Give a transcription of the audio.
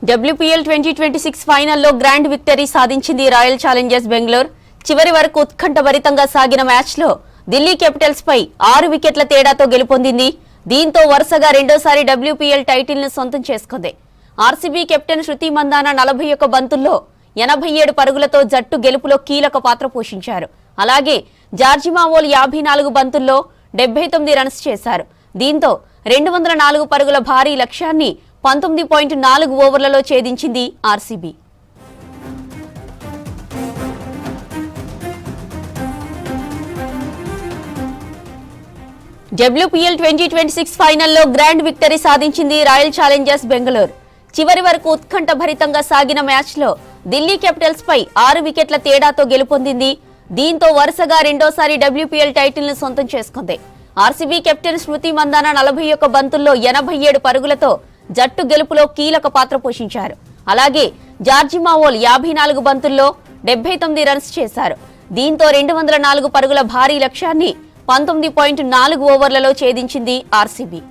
WPL 2026 ఫైనల్లో grand victory సాధించింది royal Challengers Bengaluru. చివరి వరకు ఉత్కంఠభరితంగా సాగిన మ్యాచ్లో ఢిల్లీ క్యాపిటల్స్ పై 6 వికెట్ల తేడాతో గెలుపొందింది. దీంతో వరుసగా రెండోసారి WPL టైటిల్ ను సొంతం చేసుకుంది. ఆర్సీబీ కెప్టెన్ శృతి మందాన 41 బంతుల్లో 87 పరుగులతో జట్టు గెలుపులో కీలక పాత్ర పోషించారు. అలాగే జార్జిమావోల్ 54 బంతుల్లో 79 రన్స్ చేశారు. దీంతో 204 పరుగుల భారీ లక్ష్యాన్ని 19.4 ఓవర్లలో ఛేదించింది ఆర్సీబీ. WPL 2026 ఫైనల్లో గ్రాండ్ విక్టరీ సాధించింది రాయల్ ఛాలెంజర్స్ బెంగళూరు. చివరి వరకు ఉత్కంఠభరితంగా సాగిన మ్యాచ్లో ఢిల్లీ క్యాపిటల్స్ పై 6 వికెట్ల తేడాతో గెలుపొందింది. దీంతో వరుసగా రెండోసారి WPL టైటిల్ ను సొంతం చేసుకుంది. ఆర్సీబీ కెప్టెన్ స్మృతి మందాన 41 బంతుల్లో 87 పరుగులతో జట్టు గెలుపులో కీలక పాత్ర పోషించారు. అలాగే జార్జిమావోల్ 54 బంతుల్లో 79 రన్స్ చేశారు. దీంతో 204 పరుగుల భారీ లక్ష్యాన్ని 19.4 ఓవర్లలో ఛేదించింది ఆర్సీబీ.